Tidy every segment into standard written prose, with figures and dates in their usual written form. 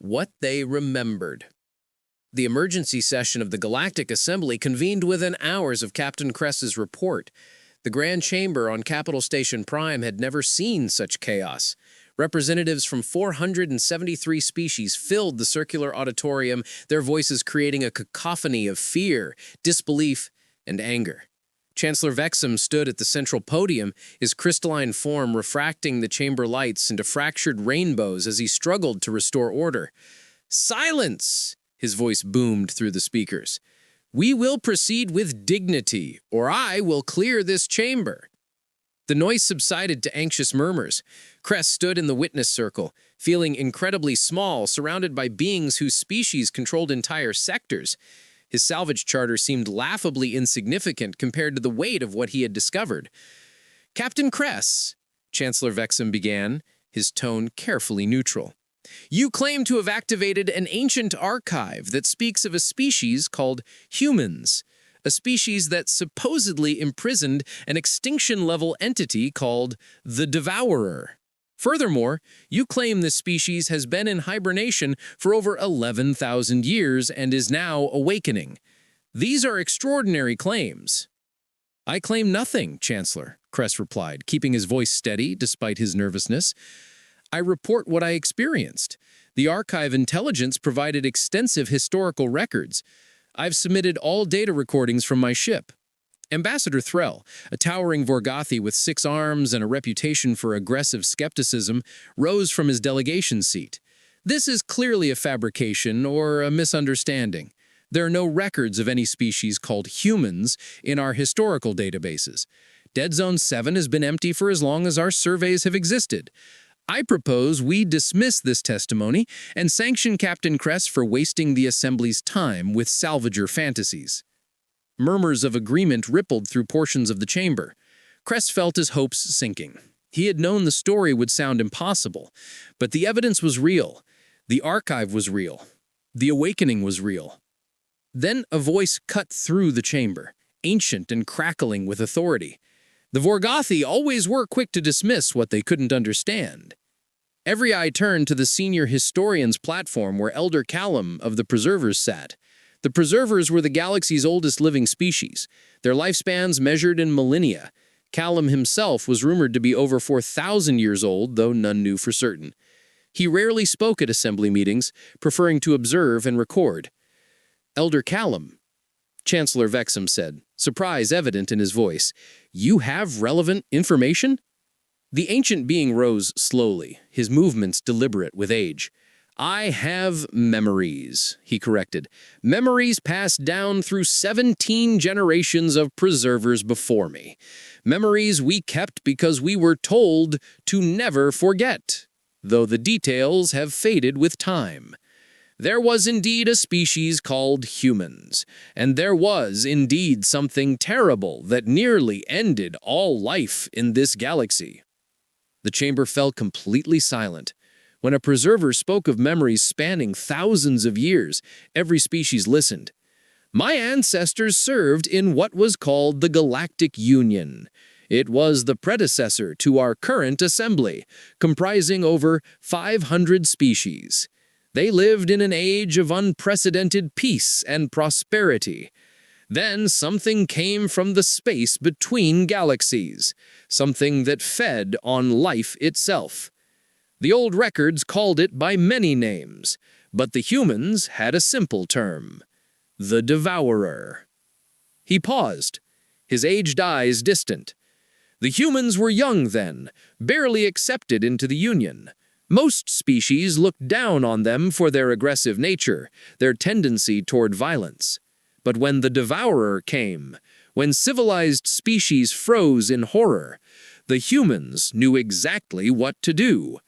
What they remembered. The emergency session of the Galactic Assembly convened within hours of Captain Kress's report. The Grand Chamber on Capital Station Prime had never seen such chaos. Representatives from 473 species filled the circular auditorium, their voices creating a cacophony of fear, disbelief, and anger. Chancellor Vexum stood at the central podium, his crystalline form refracting the chamber lights into fractured rainbows as he struggled to restore order. "Silence!" his voice boomed through the speakers. "We will proceed with dignity, or I will clear this chamber." The noise subsided to anxious murmurs. Kress stood in the witness circle, feeling incredibly small, surrounded by beings whose species controlled entire sectors. His salvage charter seemed laughably insignificant compared to the weight of what he had discovered. "Captain Kress," Chancellor Vexum began, his tone carefully neutral, "you claim to have activated an ancient archive that speaks of a species called humans, a species that supposedly imprisoned an extinction-level entity called the Devourer. Furthermore, you claim this species has been in hibernation for over 11,000 years and is now awakening. These are extraordinary claims." "I claim nothing, Chancellor," Kress replied, keeping his voice steady despite his nervousness. "I report what I experienced. The archive intelligence provided extensive historical records. I've submitted all data recordings from my ship." Ambassador Threll, a towering Vorgothi with 6 arms and a reputation for aggressive skepticism, rose from his delegation seat. "This is clearly a fabrication or a misunderstanding. There are no records of any species called humans in our historical databases. Dead Zone 7 has been empty for as long as our surveys have existed. I propose we dismiss this testimony and sanction Captain Kress for wasting the Assembly's time with salvager fantasies." Murmurs of agreement rippled through portions of the chamber. Kress felt his hopes sinking. He had known the story would sound impossible, but the evidence was real. The archive was real. The awakening was real. Then a voice cut through the chamber, ancient and crackling with authority. The Vorgothi always were quick to dismiss what they couldn't understand. Every eye turned to the senior historian's platform where Elder Callum of the Preservers sat. The Preservers were the galaxy's oldest living species, their lifespans measured in millennia. Callum himself was rumored to be over 4,000 years old, though none knew for certain. He rarely spoke at assembly meetings, preferring to observe and record. "Elder Callum," Chancellor Vexum said, surprise evident in his voice, "you have relevant information?" The ancient being rose slowly, his movements deliberate with age. "I have memories," he corrected. "Memories passed down through 17 generations of preservers before me. Memories we kept because we were told to never forget, though the details have faded with time. There was indeed a species called humans, and there was indeed something terrible that nearly ended all life in this galaxy." The chamber fell completely silent. When a preserver spoke of memories spanning thousands of years, every species listened. "My ancestors served in what was called the Galactic Union. It was the predecessor to our current assembly, comprising over 500 species. They lived in an age of unprecedented peace and prosperity. Then something came from the space between galaxies, something that fed on life itself. The old records called it by many names, but the humans had a simple term: the Devourer." He paused, his aged eyes distant. "The humans were young then, barely accepted into the Union. Most species looked down on them for their aggressive nature, their tendency toward violence. But when the Devourer came, when civilized species froze in horror, the humans knew exactly what to do.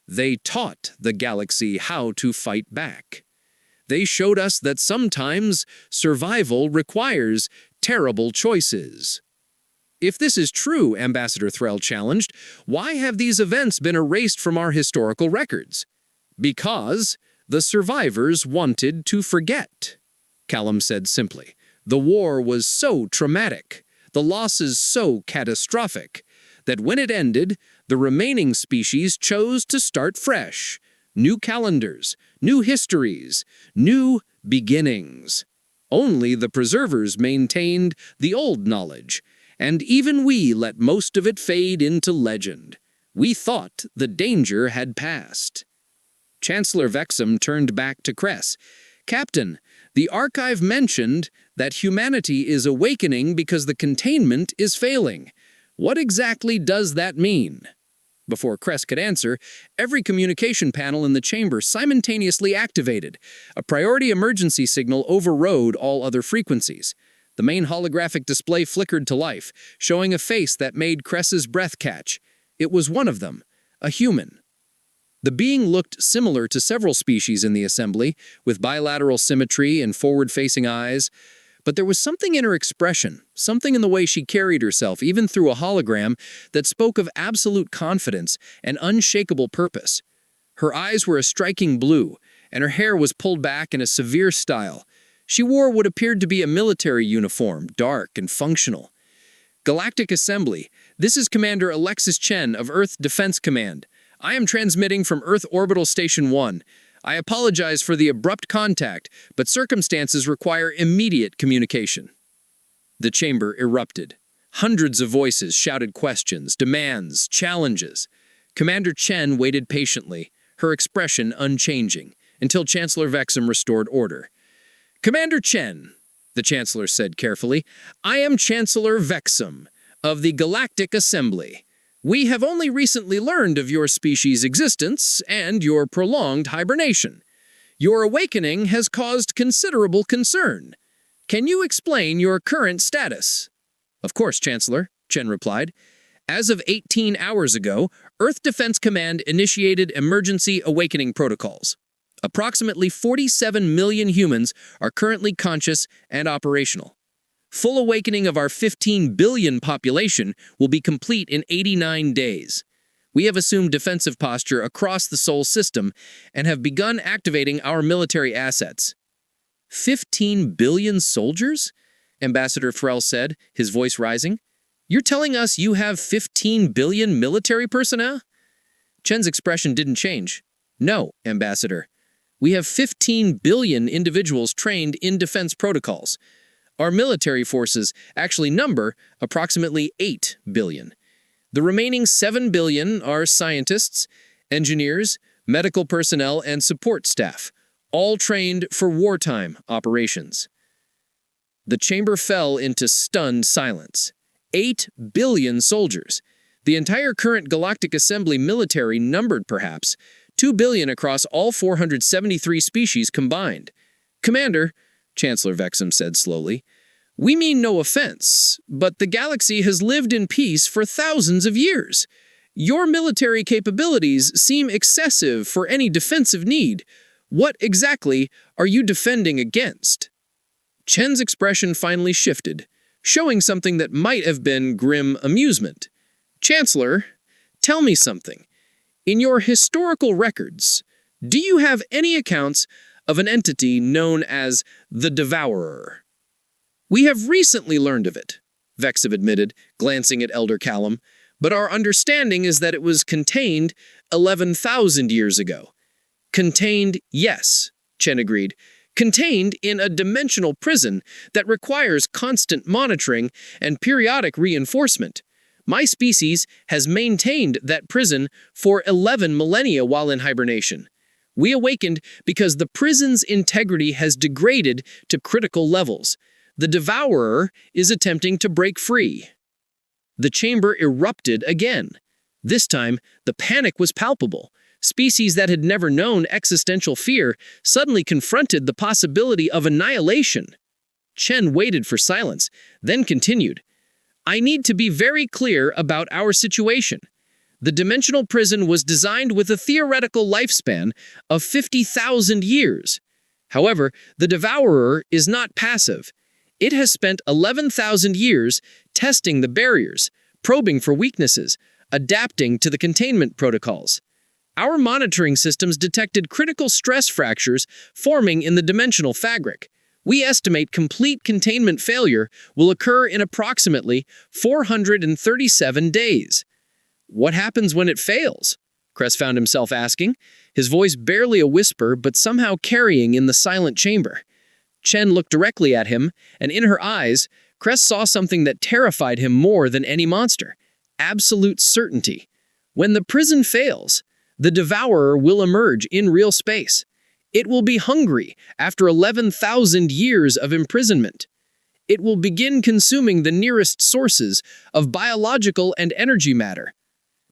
They taught the galaxy how to fight back. They showed us that sometimes survival requires terrible choices." "If this is true," Ambassador Threll challenged, "why have these events been erased from our historical records?" "Because the survivors wanted to forget," Callum said simply. "The war was so traumatic, the losses so catastrophic, that when it ended, the remaining species chose to start fresh. New calendars, new histories, new beginnings. Only the preservers maintained the old knowledge, and even we let most of it fade into legend. We thought the danger had passed. Chancellor Vexum turned back to Cress. "Captain, the archive mentioned that humanity is awakening because the containment is failing. What exactly does that mean?" Before Cress could answer, every communication panel in the chamber simultaneously activated. A priority emergency signal overrode all other frequencies. The main holographic display flickered to life, showing a face that made Cress's breath catch. It was one of them, a human. The being looked similar to several species in the assembly, with bilateral symmetry and forward-facing eyes. But there was something in her expression, something in the way she carried herself, even through a hologram, that spoke of absolute confidence and unshakable purpose. Her eyes were a striking blue, and her hair was pulled back in a severe style. She wore what appeared to be a military uniform, dark and functional. "Galactic Assembly, this is Commander Alexis Chen of Earth Defense Command. I am transmitting from Earth Orbital Station 1. I apologize for the abrupt contact, but circumstances require immediate communication." The chamber erupted. Hundreds of voices shouted questions, demands, challenges. Commander Chen waited patiently, her expression unchanging, until Chancellor Vexum restored order. "Commander Chen," the Chancellor said carefully, "I am Chancellor Vexum of the Galactic Assembly. We have only recently learned of your species' existence and your prolonged hibernation. Your awakening has caused considerable concern. Can you explain your current status?" "Of course, Chancellor," Chen replied. "As of 18 hours ago, Earth Defense Command initiated emergency awakening protocols. Approximately 47 million humans are currently conscious and operational. Full awakening of our 15 billion population will be complete in 89 days. We have assumed defensive posture across the Sol system and have begun activating our military assets." 15 billion soldiers? Ambassador Threll said, his voice rising. "You're telling us you have 15 billion military personnel?" Chen's expression didn't change. "No, Ambassador. We have 15 billion individuals trained in defense protocols. Our military forces actually number approximately 8 billion. The remaining 7 billion are scientists, engineers, medical personnel, and support staff, all trained for wartime operations." The chamber fell into stunned silence. 8 billion soldiers. The entire current Galactic Assembly military numbered perhaps 2 billion across all 473 species combined. "Commander," Chancellor Vexum said slowly, "we mean no offense, but the galaxy has lived in peace for thousands of years. Your military capabilities seem excessive for any defensive need. What exactly are you defending against?" Chen's expression finally shifted, showing something that might have been grim amusement. "Chancellor, tell me something. In your historical records, do you have any accounts of an entity known as the Devourer?" "We have recently learned of it," Vexum admitted, glancing at Elder Callum, "but our understanding is that it was contained 11,000 years ago." "Contained, yes," Chen agreed. "Contained in a dimensional prison that requires constant monitoring and periodic reinforcement. My species has maintained that prison for 11 millennia while in hibernation. We awakened because the prison's integrity has degraded to critical levels. The Devourer is attempting to break free." The chamber erupted again. This time, the panic was palpable. Species that had never known existential fear suddenly confronted the possibility of annihilation. Chen waited for silence, then continued. "I need to be very clear about our situation. The dimensional prison was designed with a theoretical lifespan of 50,000 years. However, the Devourer is not passive. It has spent 11,000 years testing the barriers, probing for weaknesses, adapting to the containment protocols. Our monitoring systems detected critical stress fractures forming in the dimensional fabric. We estimate complete containment failure will occur in approximately 437 days. What happens when it fails?" Kress found himself asking, his voice barely a whisper but somehow carrying in the silent chamber. Chen looked directly at him, and in her eyes, Kress saw something that terrified him more than any monster. Absolute certainty. When the prison fails, the devourer will emerge in real space. It will be hungry after 11,000 years of imprisonment. It will begin consuming the nearest sources of biological and energy matter.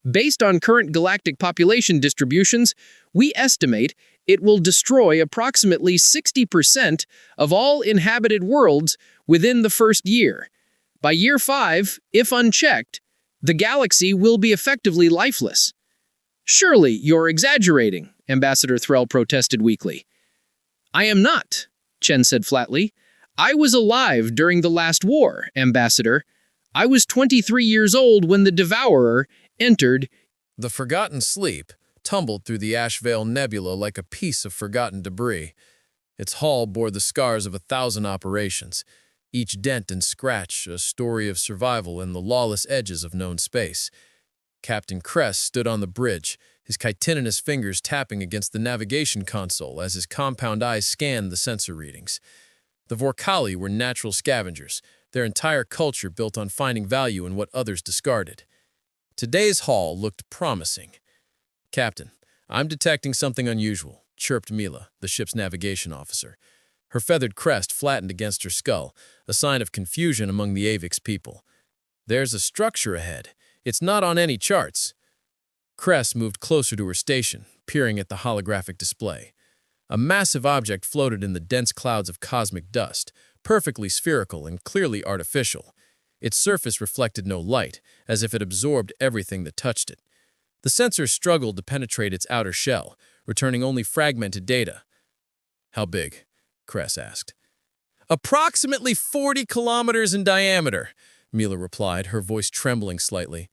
Based on current galactic population distributions, we estimate it will destroy approximately 60% of all inhabited worlds within the first year. By year 5, if unchecked, the galaxy will be effectively lifeless. Surely you're exaggerating, Ambassador Threll protested weakly. I am not, Chen said flatly. I was alive during the last war, Ambassador. I was 23 years old when the Devourer entered. The forgotten sleep tumbled through the Ash Veil Nebula like a piece of forgotten debris. Its hull bore the scars of 1,000 operations, each dent and scratch a story of survival in the lawless edges of known space. Captain Kress stood on the bridge, his chitinous fingers tapping against the navigation console as his compound eyes scanned the sensor readings. The Vorkali were natural scavengers, their entire culture built on finding value in what others discarded. Today's haul looked promising. Captain, I'm detecting something unusual, chirped Mila, the ship's navigation officer. Her feathered crest flattened against her skull, a sign of confusion among the Avix people. There's a structure ahead. It's not on any charts. Kress moved closer to her station, peering at the holographic display. A massive object floated in the dense clouds of cosmic dust, perfectly spherical and clearly artificial. Its surface reflected no light, as if it absorbed everything that touched it. The sensors struggled to penetrate its outer shell, returning only fragmented data. How big? Kress asked. Approximately 40 kilometers in diameter, Mila replied, her voice trembling slightly.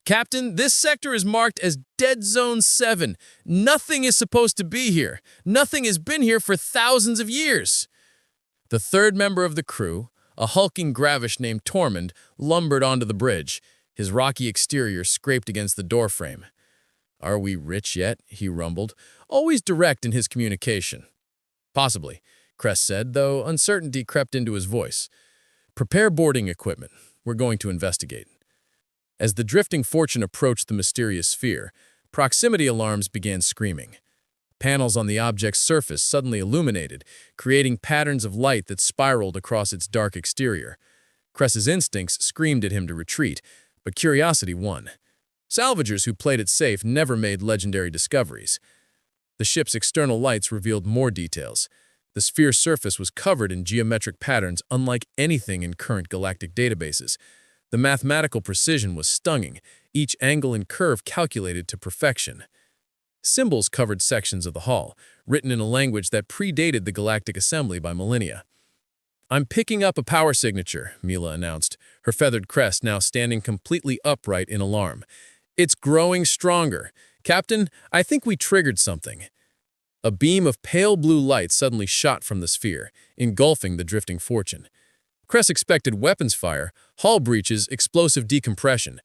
Captain, this sector is marked as Dead Zone 7. Nothing is supposed to be here. Nothing has been here for thousands of years. The third member of the crew, a hulking gravish named Tormund, lumbered onto the bridge, his rocky exterior scraped against the doorframe. Are we rich yet? He rumbled, always direct in his communication. Possibly, Kress said, though uncertainty crept into his voice. Prepare boarding equipment. We're going to investigate. As the drifting fortune approached the mysterious sphere, proximity alarms began screaming. Panels on the object's surface suddenly illuminated, creating patterns of light that spiraled across its dark exterior. Kress's instincts screamed at him to retreat, but curiosity won. Salvagers who played it safe never made legendary discoveries. The ship's external lights revealed more details. The sphere's surface was covered in geometric patterns unlike anything in current galactic databases. The mathematical precision was stunning, each angle and curve calculated to perfection. Symbols covered sections of the hull, written in a language that predated the Galactic Assembly by millennia. I'm picking up a power signature, Mila announced, her feathered crest now standing completely upright in alarm. It's growing stronger. Captain, I think we triggered something. A beam of pale blue light suddenly shot from the sphere, engulfing the drifting fortune. Kress expected weapons fire, hull breaches, explosive decompression.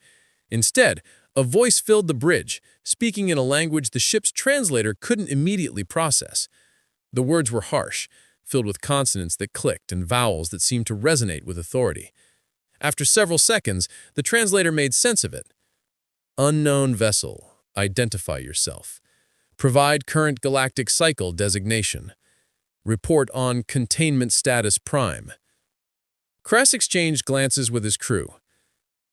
Instead, a voice filled the bridge, speaking in a language the ship's translator couldn't immediately process. The words were harsh, filled with consonants that clicked and vowels that seemed to resonate with authority. After several seconds, the translator made sense of it. Unknown vessel, identify yourself. Provide current galactic cycle designation. Report on containment status prime. Kress exchanged glances with his crew.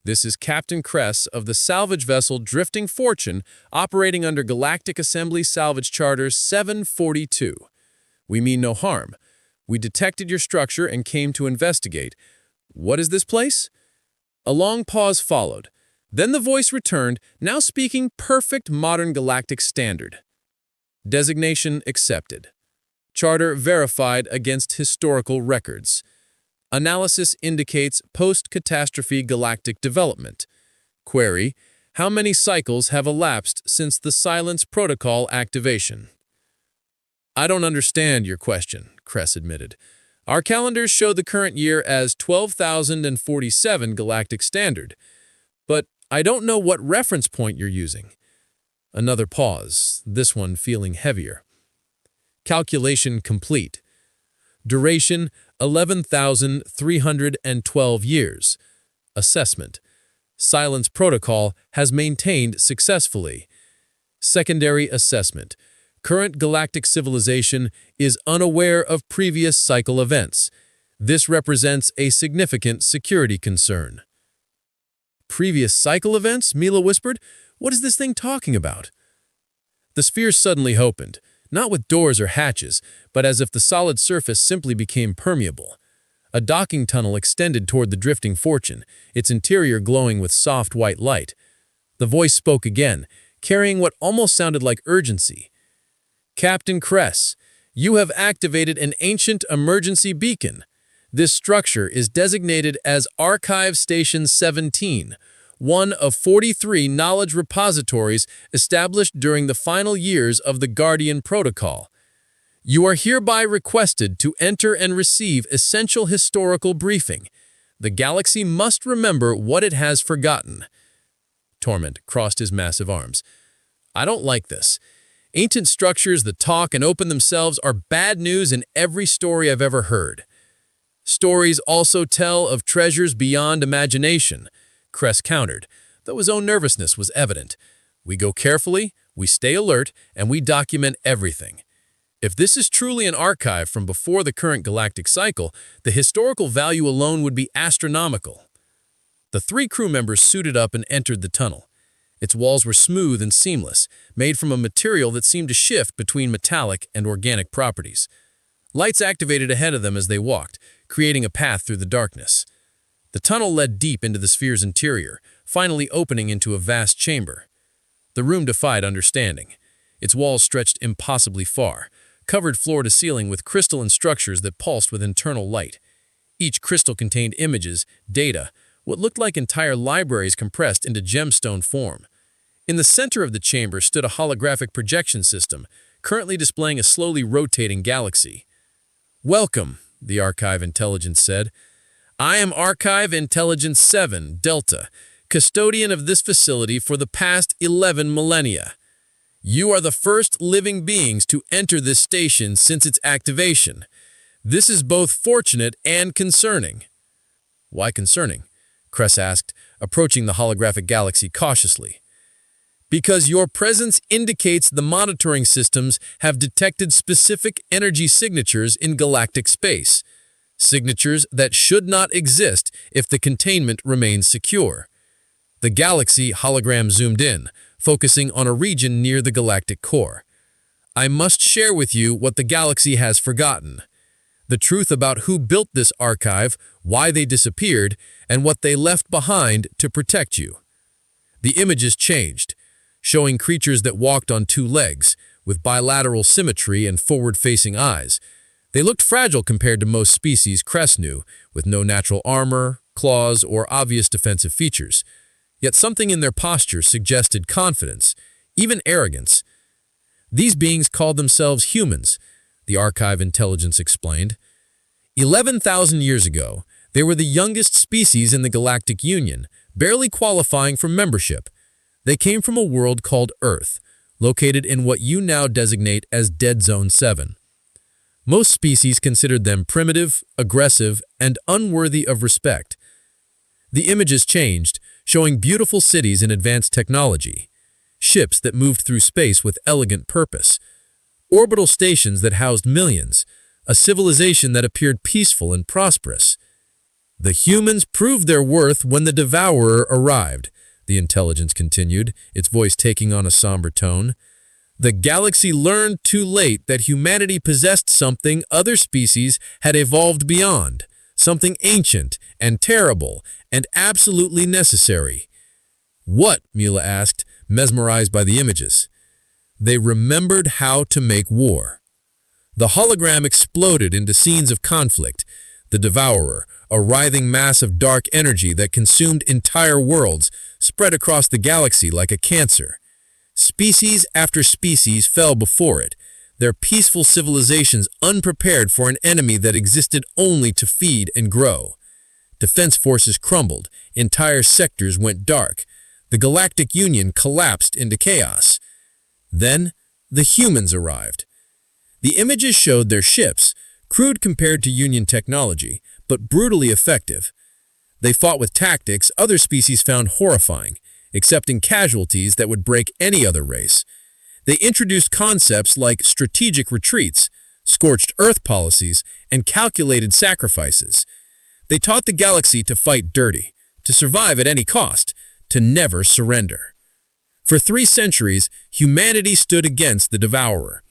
This is Captain Kress of the salvage vessel Drifting Fortune, operating under Galactic Assembly Salvage Charter 742. We mean no harm. We detected your structure and came to investigate. What is this place? A long pause followed. Then the voice returned, now speaking perfect modern galactic standard. Designation accepted. Charter verified against historical records. Analysis indicates post-catastrophe galactic development. Query: how many cycles have elapsed since the Silence Protocol activation? I don't understand your question, Kress admitted. Our calendars show the current year as 12,047 galactic standard, but I don't know what reference point you're using. Another pause, this one feeling heavier. Calculation complete. Duration 11,312 years. Assessment. Silence protocol has maintained successfully. Secondary assessment. Current galactic civilization is unaware of previous cycle events. This represents a significant security concern. Previous cycle events? Mila whispered. What is this thing talking about? The sphere suddenly opened, not with doors or hatches, but as if the solid surface simply became permeable. A docking tunnel extended toward the drifting Fortune, its interior glowing with soft white light. The voice spoke again, carrying what almost sounded like urgency. Captain Kress, you have activated an ancient emergency beacon. This structure is designated as Archive Station 17, one of 43 knowledge repositories established during the final years of the Guardian Protocol. You are hereby requested to enter and receive essential historical briefing. The galaxy must remember what it has forgotten. Torment crossed his massive arms. I don't like this. Ancient structures that talk and open themselves are bad news in every story I've ever heard. Stories also tell of treasures beyond imagination, Kress countered, though his own nervousness was evident. We go carefully, we stay alert, and we document everything. If this is truly an archive from before the current galactic cycle, the historical value alone would be astronomical. The 3 crew members suited up and entered the tunnel. Its walls were smooth and seamless, made from a material that seemed to shift between metallic and organic properties. Lights activated ahead of them as they walked, creating a path through the darkness. The tunnel led deep into the sphere's interior, finally opening into a vast chamber. The room defied understanding. Its walls stretched impossibly far, covered floor to ceiling with crystalline structures that pulsed with internal light. Each crystal contained images, data, what looked like entire libraries compressed into gemstone form. In the center of the chamber stood a holographic projection system, currently displaying a slowly rotating galaxy. Welcome, the Archive Intelligence said. I am Archive Intelligence 7, Delta, custodian of this facility for the past 11 millennia. You are the first living beings to enter this station since its activation. This is both fortunate and concerning. Why concerning? Kress asked, approaching the holographic galaxy cautiously. Because your presence indicates the monitoring systems have detected specific energy signatures in galactic space. Signatures that should not exist if the containment remains secure. The galaxy hologram zoomed in, focusing on a region near the galactic core. I must share with you what the galaxy has forgotten. The truth about who built this archive, why they disappeared, and what they left behind to protect you. The images changed, showing creatures that walked on 2 legs, with bilateral symmetry and forward-facing eyes. They looked fragile compared to most species Kress knew, with no natural armor, claws, or obvious defensive features. Yet something in their posture suggested confidence, even arrogance. These beings called themselves humans, the Archive Intelligence explained. 11,000 years ago, they were the youngest species in the Galactic Union, barely qualifying for membership. They came from a world called Earth, located in what you now designate as Dead Zone 7. Most species considered them primitive, aggressive, and unworthy of respect. The images changed, showing beautiful cities and advanced technology, ships that moved through space with elegant purpose, orbital stations that housed millions, a civilization that appeared peaceful and prosperous. The humans proved their worth when the Devourer arrived, the intelligence continued, its voice taking on a somber tone. The galaxy learned too late that humanity possessed something other species had evolved beyond, something ancient and terrible and absolutely necessary. What? Mila asked, mesmerized by the images. They remembered how to make war. The hologram exploded into scenes of conflict. The Devourer, a writhing mass of dark energy that consumed entire worlds, spread across the galaxy like a cancer. Species after species fell before it, their peaceful civilizations unprepared for an enemy that existed only to feed and grow. Defense forces crumbled, entire sectors went dark. The Galactic Union collapsed into chaos. Then, the humans arrived. The images showed their ships, crude compared to Union technology, but brutally effective. They fought with tactics other species found horrifying, accepting casualties that would break any other race. They introduced concepts like strategic retreats, scorched earth policies, and calculated sacrifices. They taught the galaxy to fight dirty, to survive at any cost, to never surrender. For 3 centuries, humanity stood against the Devourer.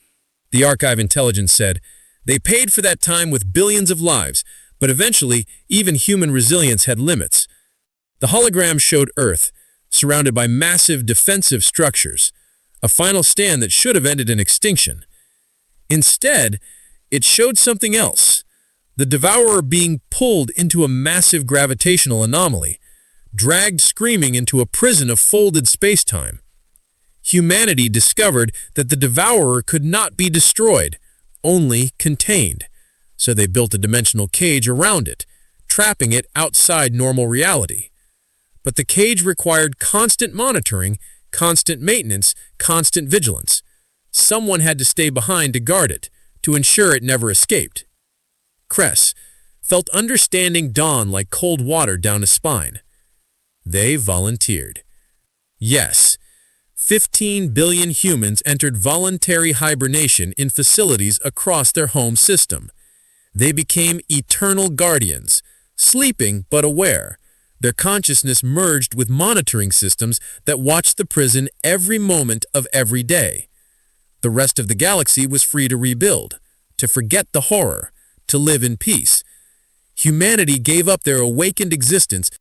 The Archive Intelligence said, "They paid for that time with billions of lives, but eventually, even human resilience had limits." The hologram showed Earth, surrounded by massive defensive structures, a final stand that should have ended in extinction. Instead, it showed something else, the Devourer being pulled into a massive gravitational anomaly, dragged screaming into a prison of folded space-time. Humanity discovered that the Devourer could not be destroyed, only contained, so they built a dimensional cage around it, trapping it outside normal reality. But the cage required constant monitoring, constant maintenance, constant vigilance. Someone had to stay behind to guard it, to ensure it never escaped. Cress felt understanding dawn like cold water down his spine. They volunteered. Yes, 15 billion humans entered voluntary hibernation in facilities across their home system. They became eternal guardians, sleeping but aware. Their consciousness merged with monitoring systems that watched the prison every moment of every day. The rest of the galaxy was free to rebuild, to forget the horror, to live in peace. Humanity gave up their awakened existence